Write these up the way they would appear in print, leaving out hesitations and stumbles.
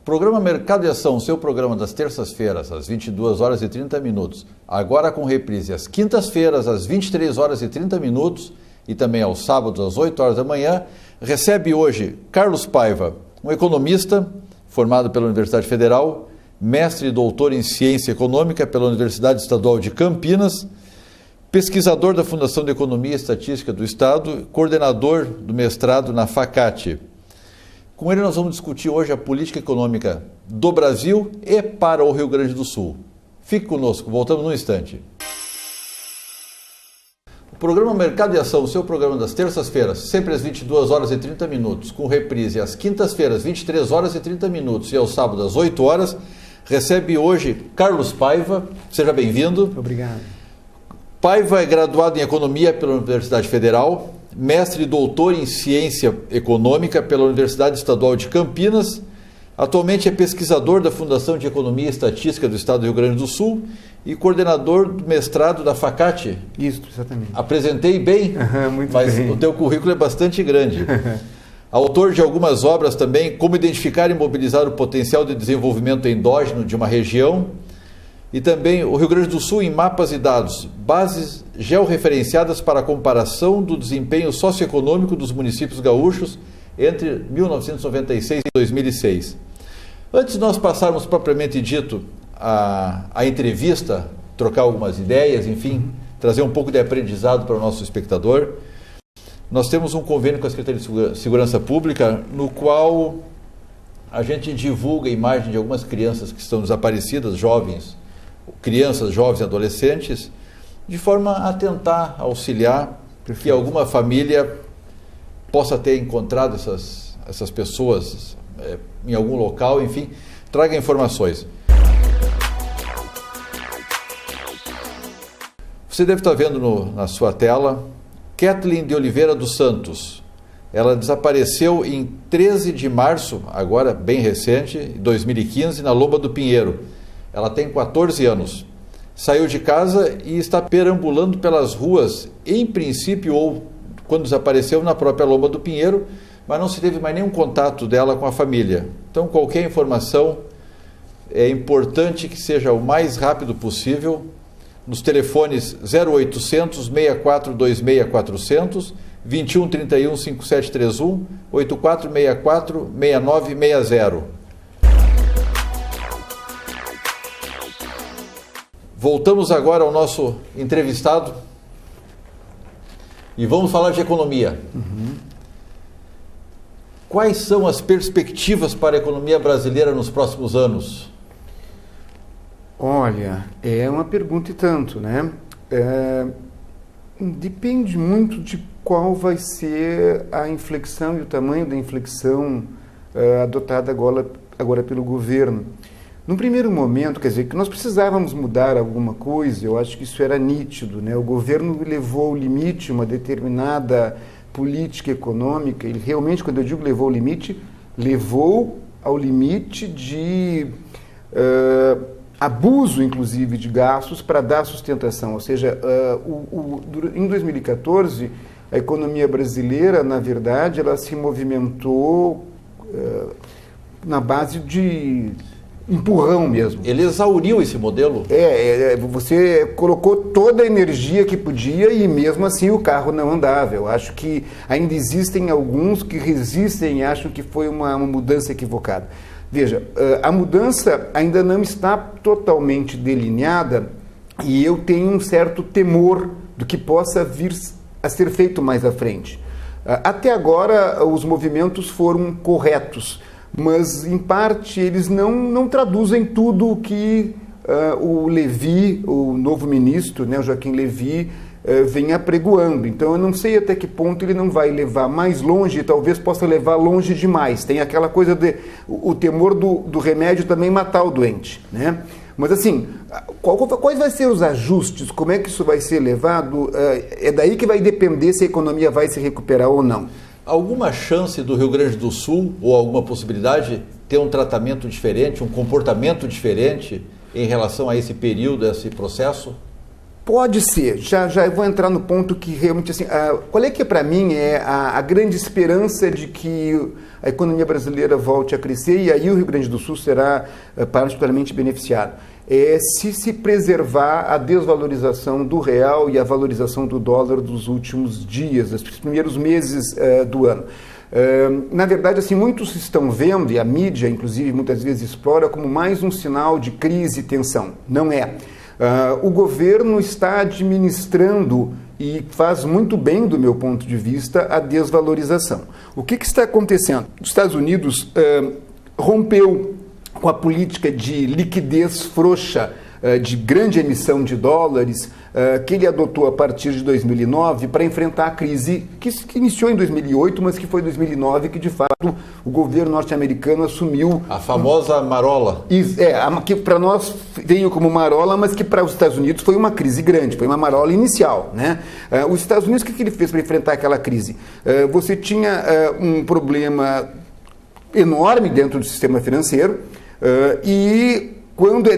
Programa Mercado e Ação, seu programa das terças-feiras, às 22 horas e 30 minutos. Agora com reprise às quintas-feiras, às 23 horas e 30 minutos e também aos sábados, às 8 horas da manhã. Recebe hoje Carlos Paiva, um economista formado pela Universidade Federal, mestre e doutor em Ciência Econômica pela Universidade Estadual de Campinas, pesquisador da Fundação de Economia e Estatística do Estado, coordenador do mestrado na FACAT. Com ele nós vamos discutir hoje a política econômica do Brasil e para o Rio Grande do Sul. Fique conosco, voltamos num instante. O programa Mercado e Ação, o seu programa das terças-feiras, sempre às 22 horas e 30 minutos, com reprise às quintas-feiras, 23 horas e 30 minutos e aos sábados, às 8 horas, recebe hoje Carlos Paiva. Seja bem-vindo. Obrigado. Paiva é graduado em Economia pela Universidade Federal, mestre e doutor em Ciência Econômica pela Universidade Estadual de Campinas. Atualmente é pesquisador da Fundação de Economia e Estatística do Estado do Rio Grande do Sul e coordenador do mestrado da FACAT. Isso, exatamente. Apresentei bem, muito mas bem. O teu currículo é bastante grande. Autor de algumas obras também, como identificar e mobilizar o potencial de desenvolvimento endógeno de uma região, e também o Rio Grande do Sul em mapas e dados, bases georreferenciadas para a comparação do desempenho socioeconômico dos municípios gaúchos entre 1996 e 2006. Antes de nós passarmos propriamente dito a entrevista, trocar algumas ideias, enfim, trazer um pouco de aprendizado para o nosso espectador, nós temos um convênio com a Secretaria de Segurança Pública, no qual a gente divulga a imagem de algumas crianças que estão desaparecidas, crianças, jovens e adolescentes, de forma a tentar auxiliar que alguma família possa ter encontrado essas pessoas em algum local, enfim, traga informações. Você deve estar vendo na sua tela Kathleen de Oliveira dos Santos. Ela desapareceu em 13 de março, agora bem recente, 2015, na Lomba do Pinheiro. Ela tem 14 anos. Saiu de casa e está perambulando pelas ruas, em princípio, ou quando desapareceu, na própria Lomba do Pinheiro, mas não se teve mais nenhum contato dela com a família. Então, qualquer informação é importante que seja o mais rápido possível, nos telefones 0800 6426 400, 21 31 5731, 8464 6960. Voltamos agora ao nosso entrevistado e vamos falar de economia. Quais são as perspectivas para a economia brasileira nos próximos anos? Olha, é uma pergunta e tanto, né? Depende muito de qual vai ser a inflexão e o tamanho da inflexão adotada agora pelo governo. No primeiro momento, quer dizer, que nós precisávamos mudar alguma coisa, eu acho que isso era nítido, né? O governo levou ao limite uma determinada política econômica, ele realmente, quando eu digo levou ao limite, levou ao limite de abuso, inclusive, de gastos para dar sustentação. Ou seja, em 2014, a economia brasileira, na verdade, ela se movimentou na base de empurrão mesmo. Ele exauriu esse modelo? Você colocou toda a energia que podia e mesmo assim o carro não andava. Eu acho que ainda existem alguns que resistem e acham que foi uma mudança equivocada. Veja, a mudança ainda não está totalmente delineada e eu tenho um certo temor do que possa vir a ser feito mais à frente. Até agora os movimentos foram corretos, mas, em parte, eles não traduzem tudo o que o Levi, o novo ministro, né, o Joaquim Levi, vem apregoando. Então, eu não sei até que ponto ele não vai levar mais longe, e talvez possa levar longe demais. Tem aquela coisa de o temor do remédio também matar o doente, né? Mas, assim, quais vão ser os ajustes? Como é que isso vai ser levado? É daí que vai depender se a economia vai se recuperar ou não. Alguma chance do Rio Grande do Sul, ou alguma possibilidade ter um tratamento diferente, um comportamento diferente em relação a esse período, a esse processo? Pode ser. Já vou entrar no ponto que realmente, assim, qual é que para mim é a grande esperança de que a economia brasileira volte a crescer e aí o Rio Grande do Sul será particularmente beneficiado? É se preservar a desvalorização do real e a valorização do dólar dos últimos dias, dos primeiros meses do ano. Na verdade, assim, muitos estão vendo, e a mídia, inclusive, muitas vezes explora como mais um sinal de crise e tensão. Não é. O governo está administrando, e faz muito bem, do meu ponto de vista, a desvalorização. O que está acontecendo? Os Estados Unidos rompeu com a política de liquidez frouxa, de grande emissão de dólares, que ele adotou a partir de 2009 para enfrentar a crise que iniciou em 2008, mas que foi em 2009 que, de fato, o governo norte-americano assumiu... A famosa marola. Que para nós veio como marola, mas que para os Estados Unidos foi uma crise grande, foi uma marola inicial, né? Os Estados Unidos, o que ele fez para enfrentar aquela crise? Você tinha um problema enorme dentro do sistema financeiro e quando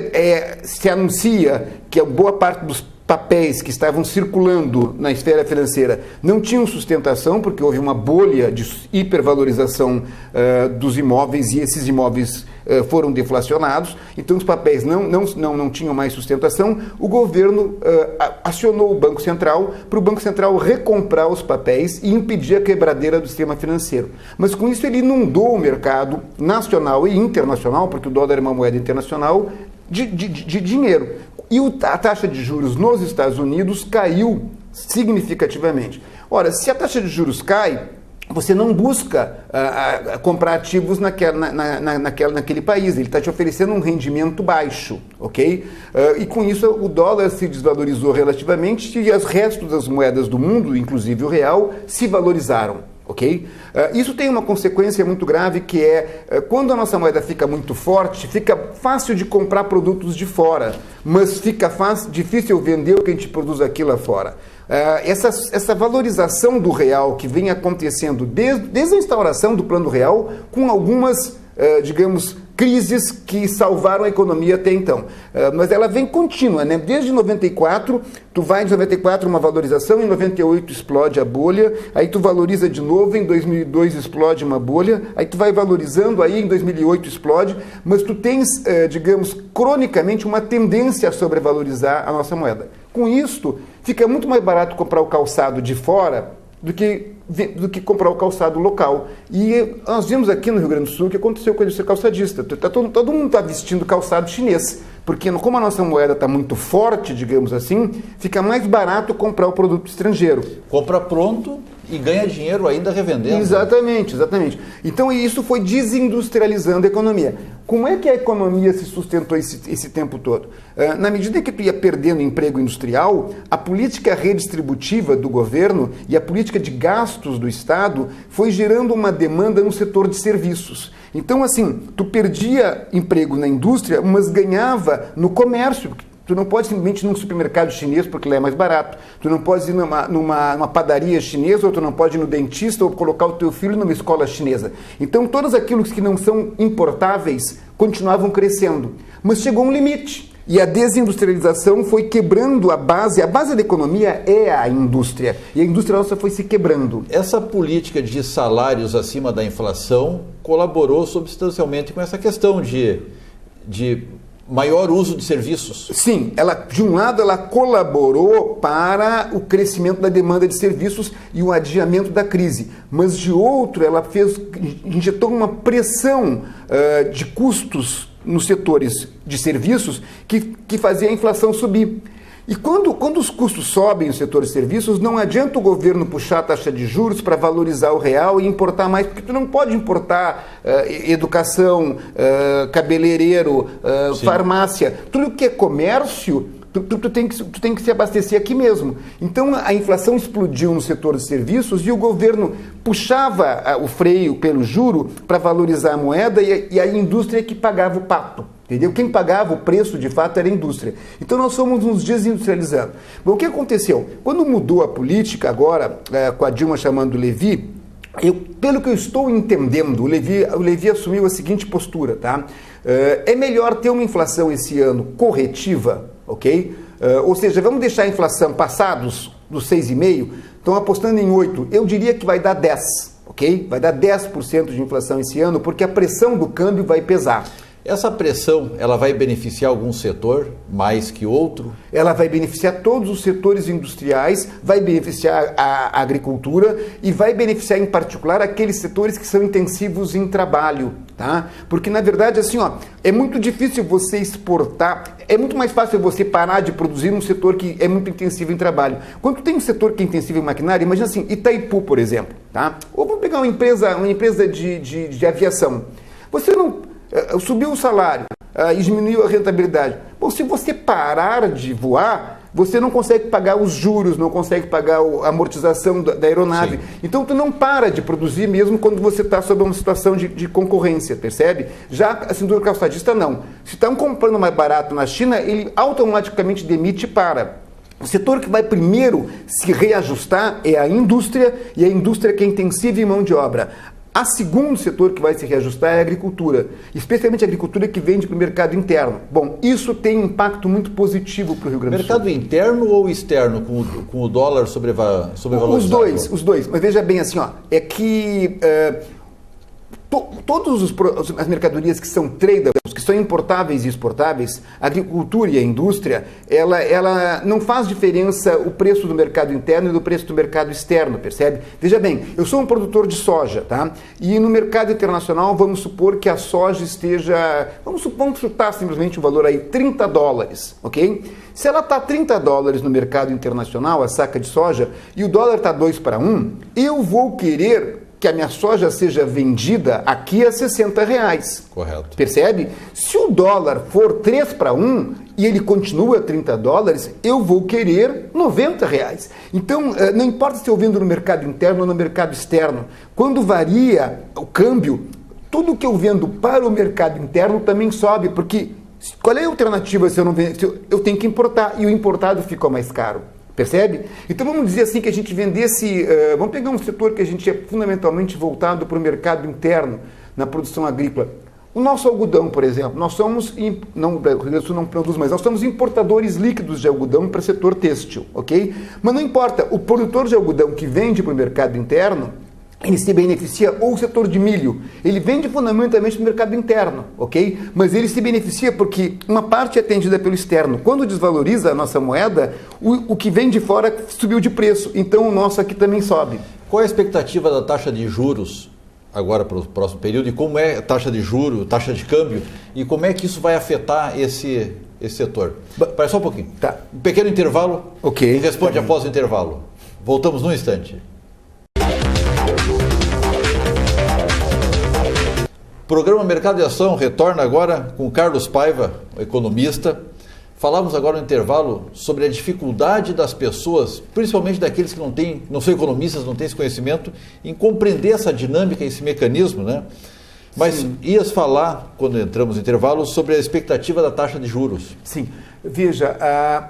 se anuncia que a boa parte dos papéis que estavam circulando na esfera financeira não tinham sustentação, porque houve uma bolha de hipervalorização dos imóveis e esses imóveis foram deflacionados, então os papéis não tinham mais sustentação, o governo acionou o Banco Central para o Banco Central recomprar os papéis e impedir a quebradeira do sistema financeiro. Mas com isso ele inundou o mercado nacional e internacional, porque o dólar é uma moeda internacional, de dinheiro. E a taxa de juros nos Estados Unidos caiu significativamente. Ora, se a taxa de juros cai, você não busca comprar ativos naquele país. Ele está te oferecendo um rendimento baixo, ok? E com isso o dólar se desvalorizou relativamente e os restos das moedas do mundo, inclusive o real, se valorizaram. Ok? Isso tem uma consequência muito grave que quando a nossa moeda fica muito forte, fica fácil de comprar produtos de fora, mas fica difícil vender o que a gente produz aqui lá fora. Essa valorização do real que vem acontecendo desde a instauração do Plano Real, com algumas, digamos, crises que salvaram a economia até então. Mas ela vem contínua, né? Desde 94, tu vai em 94 uma valorização, em 98 explode a bolha, aí tu valoriza de novo, em 2002 explode uma bolha, aí tu vai valorizando, aí em 2008 explode, mas tu tens, digamos, cronicamente uma tendência a sobrevalorizar a nossa moeda. Com isto, fica muito mais barato comprar o calçado de fora do que comprar o calçado local. E nós vimos aqui no Rio Grande do Sul o que aconteceu com a indústria calçadista. Todo mundo está vestindo calçado chinês, porque como a nossa moeda está muito forte, digamos assim, fica mais barato comprar o produto estrangeiro. Compra pronto e ganha dinheiro ainda revendendo. Exatamente. Então isso foi desindustrializando a economia. Como é que a economia se sustentou esse tempo todo? Na medida que tu ia perdendo emprego industrial, a política redistributiva do governo e a política de gastos do Estado foi gerando uma demanda no setor de serviços. Então, assim, tu perdia emprego na indústria, mas ganhava no comércio. Tu não pode simplesmente ir num supermercado chinês porque lá é mais barato. Tu não pode ir numa padaria chinesa, ou tu não pode ir no dentista ou colocar o teu filho numa escola chinesa. Então, todos aqueles que não são importáveis continuavam crescendo. Mas chegou um limite. E a desindustrialização foi quebrando a base da economia é a indústria. E a indústria nossa foi se quebrando. Essa política de salários acima da inflação colaborou substancialmente com essa questão de maior uso de serviços. Sim, de um lado ela colaborou para o crescimento da demanda de serviços e o adiamento da crise, mas de outro ela injetou uma pressão de custos nos setores de serviços que fazia a inflação subir. E quando os custos sobem no setor de serviços, não adianta o governo puxar a taxa de juros para valorizar o real e importar mais, porque tu não pode importar educação, cabeleireiro, farmácia, tudo que é comércio. Tu tem que se abastecer aqui mesmo. Então a inflação explodiu no setor de serviços e o governo puxava o freio pelo juro para valorizar a moeda e a indústria que pagava o pato. Entendeu? Quem pagava o preço de fato era a indústria. Então nós fomos nos desindustrializando. Bom, o que aconteceu? Quando mudou a política agora, com a Dilma chamando o Levi, Pelo que eu estou entendendo, o Levi assumiu a seguinte postura, tá? É melhor ter uma inflação esse ano corretiva, ok? Ou seja, vamos deixar a inflação passados dos 6,5%, estão apostando em 8%, eu diria que vai dar 10%, ok? Vai dar 10% de inflação esse ano, porque a pressão do câmbio vai pesar. Essa pressão, ela vai beneficiar algum setor mais que outro? Ela vai beneficiar todos os setores industriais, vai beneficiar a agricultura e vai beneficiar em particular aqueles setores que são intensivos em trabalho, tá? Porque na verdade assim, ó, é muito difícil você exportar, é muito mais fácil você parar de produzir num setor que é muito intensivo em trabalho. Quando tem um setor que é intensivo em maquinário, imagina assim, Itaipu, por exemplo, tá? Ou vamos pegar uma empresa de aviação. Você não subiu o salário e diminuiu a rentabilidade. Bom, se você parar de voar, você não consegue pagar os juros, não consegue pagar a amortização da aeronave. Sim. Então, tu não para de produzir mesmo quando você está sob uma situação de concorrência, percebe? Já a indústria calçadista, não. Se estão comprando mais barato na China, ele automaticamente demite e para. O setor que vai primeiro se reajustar é a indústria, e a indústria que é intensiva em mão de obra. O segundo setor que vai se reajustar é a agricultura, especialmente a agricultura que vende para o mercado interno. Bom, isso tem um impacto muito positivo para o Rio Grande do Sul. Mercado interno ou externo, com o dólar sobrevalorizado? Os dois. Mas veja bem assim, ó, é que todas as mercadorias que são tradables, que são importáveis e exportáveis, a agricultura e a indústria, ela não faz diferença o preço do mercado interno e do preço do mercado externo, percebe? Veja bem, eu sou um produtor de soja, tá? E no mercado internacional, vamos supor que a soja esteja, vamos chutar simplesmente um valor aí, $30, ok? Se ela está $30 no mercado internacional, a saca de soja, e o dólar está 2 para 1, eu vou querer que a minha soja seja vendida aqui a R$60. Correto. Percebe? Se o dólar for 3 para 1 e ele continua a $30, eu vou querer R$90. Então, não importa se eu vendo no mercado interno ou no mercado externo, quando varia o câmbio, tudo que eu vendo para o mercado interno também sobe, porque qual é a alternativa se eu não vendo? Eu tenho que importar e o importado fica mais caro. Percebe? Então vamos dizer assim que a gente vendesse, vamos pegar um setor que a gente é fundamentalmente voltado para o mercado interno, na produção agrícola. O nosso algodão, por exemplo, nós somos, não, o Rio Grande do Sul não produz, mas nós somos importadores líquidos de algodão para o setor têxtil, ok? Mas não importa, o produtor de algodão que vende para o mercado interno, ele se beneficia, ou o setor de milho, ele vende fundamentalmente no mercado interno, ok? Mas ele se beneficia porque uma parte é atendida pelo externo. Quando desvaloriza a nossa moeda, o que vem de fora subiu de preço, então o nosso aqui também sobe. Qual é a expectativa da taxa de juros agora para o próximo período e como é a taxa de juros, taxa de câmbio e como é que isso vai afetar esse setor? Espera só um pouquinho. Tá. Um pequeno intervalo. Ok. Responde após o intervalo. Voltamos num instante. O programa Mercado e Ação retorna agora com o Carlos Paiva, economista. Falávamos agora no intervalo sobre a dificuldade das pessoas, principalmente daqueles que não são economistas, não têm esse conhecimento, em compreender essa dinâmica, esse mecanismo, né? Mas sim, ias falar, quando entramos no intervalo, sobre a expectativa da taxa de juros. Sim. Veja,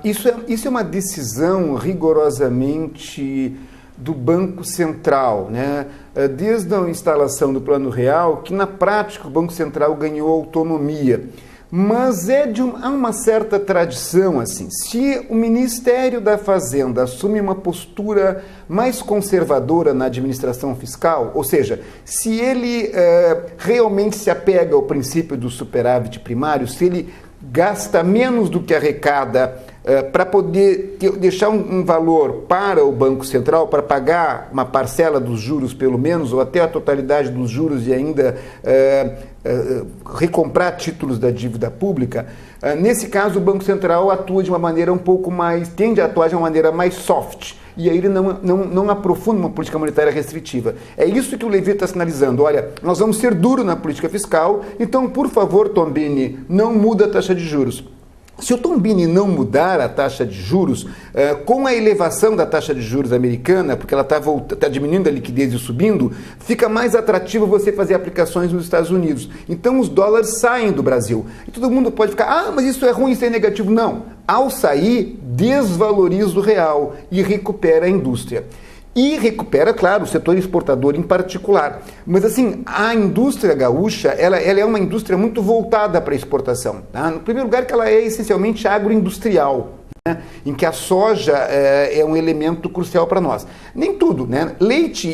isso é uma decisão rigorosamente do Banco Central, né? Desde a instalação do Plano Real, que na prática o Banco Central ganhou autonomia. Mas há uma certa tradição, assim, se o Ministério da Fazenda assume uma postura mais conservadora na administração fiscal, ou seja, se ele realmente se apega ao princípio do superávit primário, se ele gasta menos do que arrecada para poder deixar um valor para o Banco Central, para pagar uma parcela dos juros pelo menos, ou até a totalidade dos juros e ainda recomprar títulos da dívida pública, nesse caso o Banco Central atua de uma maneira um pouco mais, tende a atuar de uma maneira mais soft, e aí ele não aprofunda uma política monetária restritiva. É isso que o Levi está sinalizando. Olha, nós vamos ser duros na política fiscal, então, por favor, Tombini, não muda a taxa de juros. Se o Tombini não mudar a taxa de juros, com a elevação da taxa de juros americana, porque ela está diminuindo a liquidez e subindo, fica mais atrativo você fazer aplicações nos Estados Unidos. Então os dólares saem do Brasil. E todo mundo pode ficar, mas isso é ruim, isso é negativo. Não. Ao sair, desvaloriza o real e recupera a indústria. E recupera, claro, o setor exportador em particular. Mas, assim, a indústria gaúcha, ela é uma indústria muito voltada para a exportação. Tá? No primeiro lugar, que ela é essencialmente agroindustrial, né? Em que a soja é um elemento crucial para nós. Nem tudo, né? Leite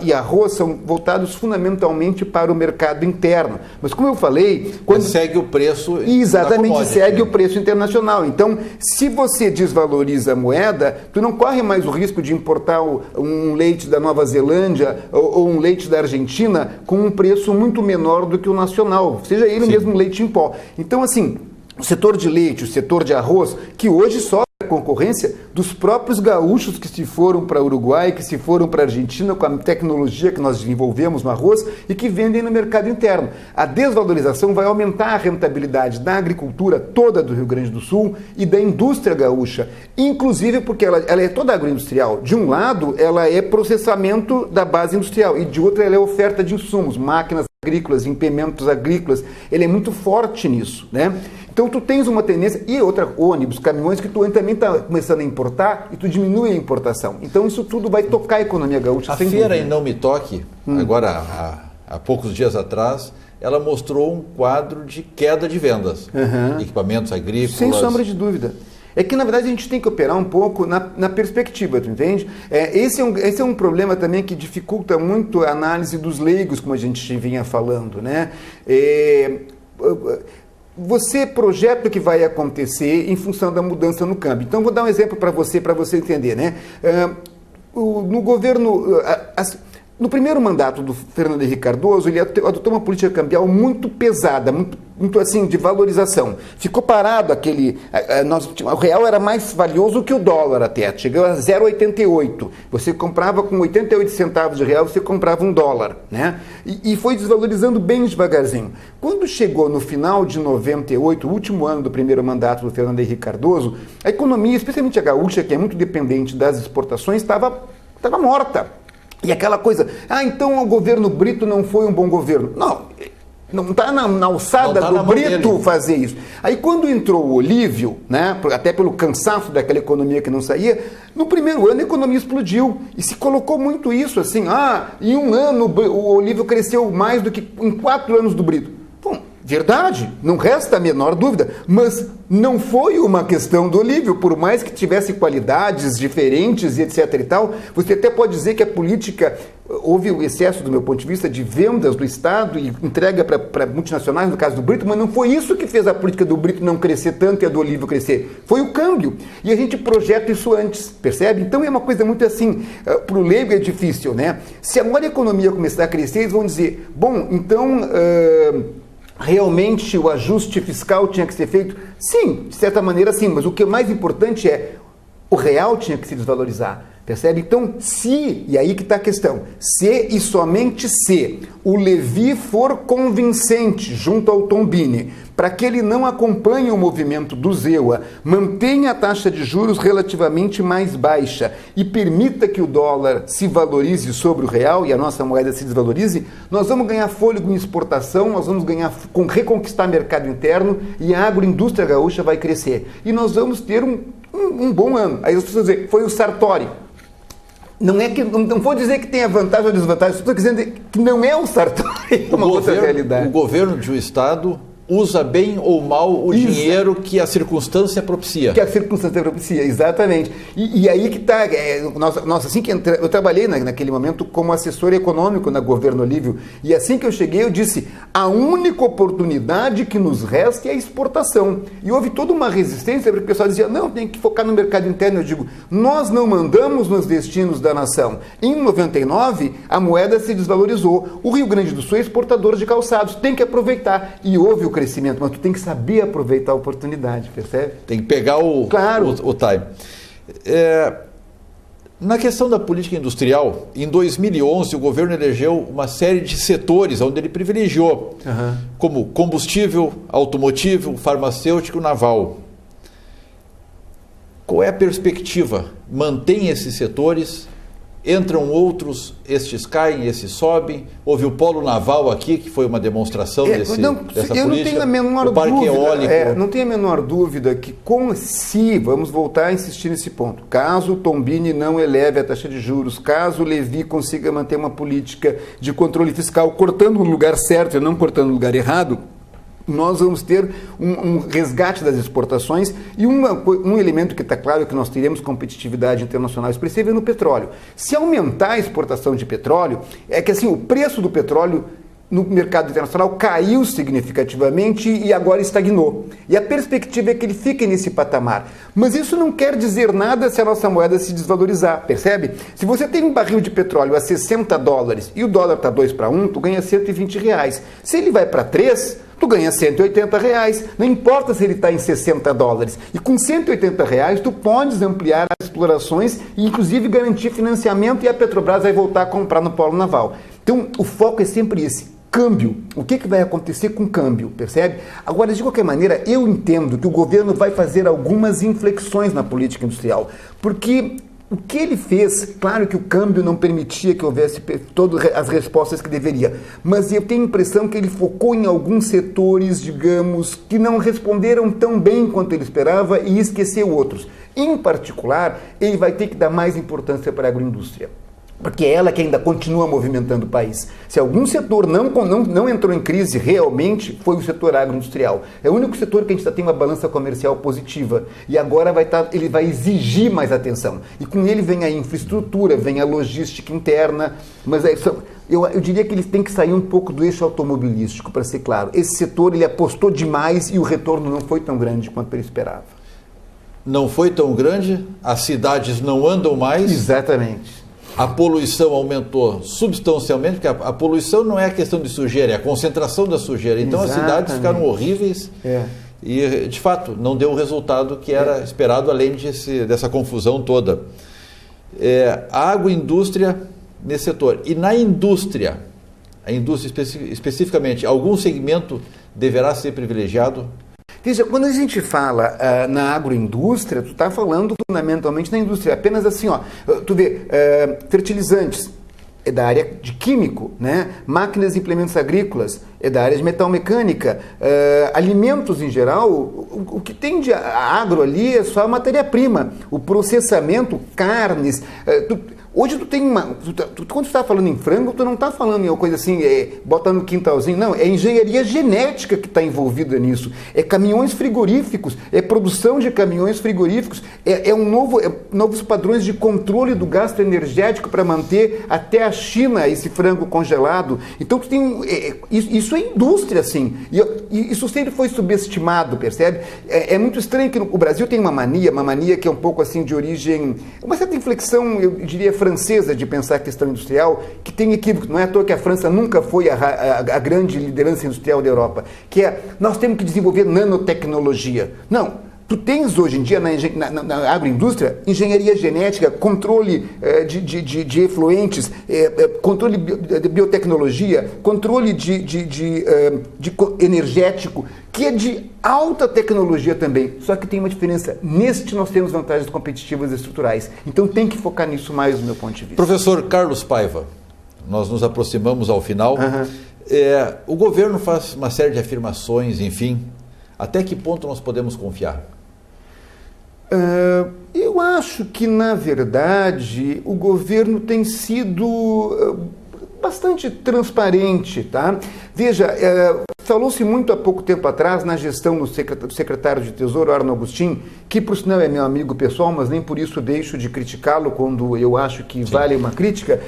e arroz são voltados fundamentalmente para o mercado interno. Mas, como eu falei... Quando segue o preço... Exatamente, segue o preço internacional. Então, se você desvaloriza a moeda, tu não corre mais o risco de importar um leite da Nova Zelândia ou um leite da Argentina com um preço muito menor do que o nacional, seja ele mesmo leite em pó. Então, assim... O setor de leite, o setor de arroz, que hoje sofre a concorrência dos próprios gaúchos que se foram para o Uruguai, que se foram para a Argentina com a tecnologia que nós desenvolvemos no arroz e que vendem no mercado interno. A desvalorização vai aumentar a rentabilidade da agricultura toda do Rio Grande do Sul e da indústria gaúcha, inclusive porque ela é toda agroindustrial. De um lado, ela é processamento da base industrial e de outro, ela é oferta de insumos, máquinas agrícolas, implementos agrícolas. Ele é muito forte nisso, né? Então tu tens uma tendência, e outra, ônibus, caminhões, que tu também está começando a importar e tu diminui a importação. Então isso tudo vai tocar a economia gaúcha. A feira em Não Me Toque, agora há poucos dias atrás, ela mostrou um quadro de queda de vendas. Equipamentos agrícolas... Sem sombra de dúvida. É que, na verdade, a gente tem que operar um pouco na perspectiva, tu entende? Esse é um problema também que dificulta muito a análise dos leigos, como a gente vinha falando, né? Você projeta o que vai acontecer em função da mudança no câmbio. Então, vou dar um exemplo para você entender, né? No governo... No primeiro mandato do Fernando Henrique Cardoso, ele adotou uma política cambial muito pesada, muito assim, de valorização. Ficou parado o real era mais valioso que o dólar até, chegou a 0,88. Você comprava com 88 centavos de real, você comprava um dólar, né? E foi desvalorizando bem devagarzinho. Quando chegou no final de 98, o último ano do primeiro mandato do Fernando Henrique Cardoso, a economia, especialmente a gaúcha, que é muito dependente das exportações, estava morta. E aquela coisa, então o governo Brito não foi um bom governo. Não está na alçada do Brito fazer isso. Aí quando entrou o Olívio, né, até pelo cansaço daquela economia que não saía, no primeiro ano a economia explodiu. E se colocou muito isso, assim, em um ano o Olívio cresceu mais do que em 4 anos do Brito. Bom, verdade, não resta a menor dúvida, mas não foi uma questão do Olívio, por mais que tivesse qualidades diferentes e etc e tal, você até pode dizer que a política, houve o excesso, do meu ponto de vista, de vendas do Estado e entrega para multinacionais, no caso do Brito, mas não foi isso que fez a política do Brito não crescer tanto e a do Olívio crescer, foi o câmbio, e a gente projeta isso antes, percebe? Então é uma coisa muito assim, para o leigo é difícil, né? Se agora a economia começar a crescer, eles vão dizer, bom, então... realmente o ajuste fiscal tinha que ser feito? Sim, de certa maneira sim, mas o que é mais importante é o real tinha que se desvalorizar, percebe? Então, e aí que está a questão, se e somente se o Levi for convincente junto ao Tombini, para que ele não acompanhe o movimento do ZEUA, mantenha a taxa de juros relativamente mais baixa e permita que o dólar se valorize sobre o real e a nossa moeda se desvalorize, nós vamos ganhar fôlego em exportação, nós vamos reconquistar mercado interno e a agroindústria gaúcha vai crescer. E nós vamos ter um bom ano. Aí as pessoas dizem, foi o Sartori. Não vou dizer que tenha vantagem ou desvantagem, estou dizendo que não é o Sartori, é uma outra realidade. O governo de um estado usa bem ou mal o dinheiro que a circunstância propicia. Que a circunstância propicia, exatamente. E aí que está, assim que eu trabalhei naquele momento como assessor econômico na governo Olívio, e assim que eu cheguei eu disse, a única oportunidade que nos resta é a exportação. E houve toda uma resistência, porque o pessoal dizia, não, tem que focar no mercado interno. Eu digo, nós não mandamos nos destinos da nação. Em 99, a moeda se desvalorizou. O Rio Grande do Sul é exportador de calçados, tem que aproveitar. E houve o crescimento, mas tu tem que saber aproveitar a oportunidade, percebe? Tem que pegar o time. Na questão da política industrial, em 2011 o governo elegeu uma série de setores onde ele privilegiou, como combustível, automotivo, farmacêutico, naval. Qual é a perspectiva? Mantém esses setores entram outros, estes caem, estes sobem. Houve o polo naval aqui, que foi uma demonstração dessa política. Eu não tenho a menor o parque dúvida, eólico. não tenho a menor dúvida que vamos voltar a insistir nesse ponto, caso o Tombini não eleve a taxa de juros, caso o Levi consiga manter uma política de controle fiscal, cortando no lugar certo e não cortando no lugar errado, nós vamos ter um resgate das exportações e um elemento que está claro que nós teremos competitividade internacional expressiva é no petróleo. Se aumentar a exportação de petróleo, é que assim, o preço do petróleo no mercado internacional caiu significativamente e agora estagnou. E a perspectiva é que ele fique nesse patamar. Mas isso não quer dizer nada se a nossa moeda se desvalorizar, percebe? Se você tem um barril de petróleo a $60 e o dólar está 2 para 1, tu ganha R$120. Se ele vai para 3, tu ganha R$180. Não importa se ele está em $60. E com R$180, tu podes ampliar as explorações e inclusive garantir financiamento e a Petrobras vai voltar a comprar no polo naval. Então, o foco é sempre esse. Câmbio. O que vai acontecer com o câmbio, percebe? Agora, de qualquer maneira, eu entendo que o governo vai fazer algumas inflexões na política industrial, porque o que ele fez, claro que o câmbio não permitia que houvesse todas as respostas que deveria, mas eu tenho a impressão que ele focou em alguns setores, digamos, que não responderam tão bem quanto ele esperava e esqueceu outros. Em particular, ele vai ter que dar mais importância para a agroindústria, porque é ela que ainda continua movimentando o país. Se algum setor não entrou em crise realmente, foi o setor agroindustrial. É o único setor que a gente já tem uma balança comercial positiva. E agora ele vai exigir mais atenção. E com ele vem a infraestrutura, vem a logística interna. Mas eu diria que ele tem que sair um pouco do eixo automobilístico, para ser claro. Esse setor ele apostou demais e o retorno não foi tão grande quanto ele esperava. Não foi tão grande, as cidades não andam mais. Exatamente. A poluição aumentou substancialmente, porque a poluição não é a questão de sujeira, é a concentração da sujeira. Então as cidades ficaram horríveis e, de fato, não deu o resultado que era esperado, além dessa confusão toda. A agroindústria nesse setor. E na indústria, a indústria especificamente, algum segmento deverá ser privilegiado? Veja, quando a gente fala na agroindústria, tu está falando fundamentalmente na indústria. Apenas assim, tu vê, fertilizantes é da área de químico, né? Máquinas e implementos agrícolas é da área de metalmecânica, alimentos em geral, o que tem de agro ali é só a matéria-prima, o processamento, carnes. Hoje tu tem quando tu está falando em frango, tu não está falando em uma coisa assim, bota no quintalzinho, não, é engenharia genética que está envolvida nisso, é caminhões frigoríficos, é produção de caminhões frigoríficos, novos padrões de controle do gasto energético para manter até a China esse frango congelado. Então tu tem isso é indústria, assim, e isso sempre foi subestimado, percebe? É muito estranho que o Brasil tem uma mania que é um pouco assim de origem, uma certa inflexão, eu diria, francesa de pensar a questão industrial, que tem equívoco. Não é à toa que a França nunca foi a grande liderança industrial da Europa, que nós temos que desenvolver nanotecnologia. Não. Tu tens hoje em dia na agroindústria engenharia genética, controle de efluentes, controle de biotecnologia, controle de energético, que é de alta tecnologia também. Só que tem uma diferença. Neste nós temos vantagens competitivas e estruturais. Então tem que focar nisso mais do meu ponto de vista. Professor Carlos Paiva, nós nos aproximamos ao final. O governo faz uma série de afirmações, enfim. Até que ponto nós podemos confiar? Eu acho que, na verdade, o governo tem sido bastante transparente, tá? Veja, falou-se muito há pouco tempo atrás na gestão do secretário de Tesouro, Arno Agustin, que por sinal é meu amigo pessoal, mas nem por isso deixo de criticá-lo quando eu acho que vale uma crítica,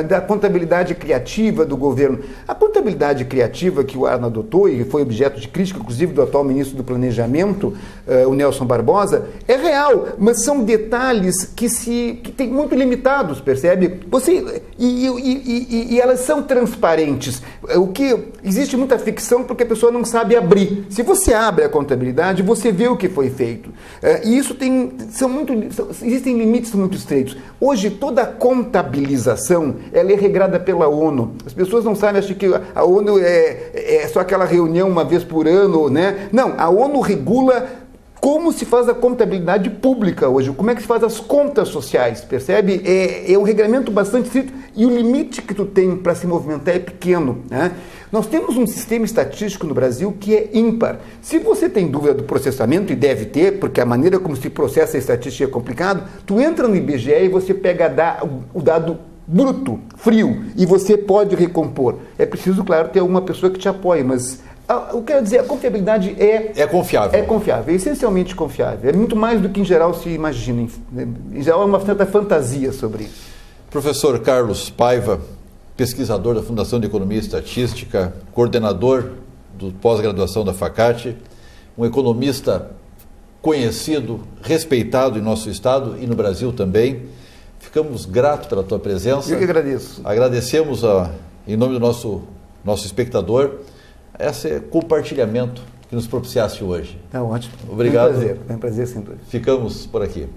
da contabilidade criativa do governo. A contabilidade criativa que o Arno adotou e foi objeto de crítica, inclusive do atual ministro do Planejamento, o Nelson Barbosa, é real, mas são detalhes que tem muito limitados, percebe? E elas são transparentes. Existe muita ficção porque a pessoa não sabe abrir. Se você abre a contabilidade, você vê o que foi feito. E isso existem limites muito estreitos. Hoje, toda a contabilização ela é regrada pela ONU. As pessoas não sabem, acham que a ONU é só aquela reunião uma vez por ano, né? Não, a ONU regula como se faz a contabilidade pública hoje, como é que se faz as contas sociais, percebe? É um regramento bastante estrito e o limite que tu tem para se movimentar é pequeno, né? Nós temos um sistema estatístico no Brasil que é ímpar. Se você tem dúvida do processamento, e deve ter, porque a maneira como se processa a estatística é complicado, tu entra no IBGE e você pega o dado bruto, frio, e você pode recompor. É preciso, claro, ter alguma pessoa que te apoie, mas eu quero dizer, a confiabilidade é confiável. É confiável, é essencialmente confiável. É muito mais do que em geral se imagina. Em geral, há uma certa fantasia sobre isso. Professor Carlos Paiva, pesquisador da Fundação de Economia e Estatística, coordenador do pós-graduação da FACAT, um economista conhecido, respeitado em nosso estado e no Brasil também. Ficamos gratos pela tua presença. Eu que agradeço. Agradecemos, em nome do nosso espectador, esse compartilhamento que nos propiciaste hoje. Tá ótimo. Obrigado. É um prazer sem dúvida. Ficamos por aqui.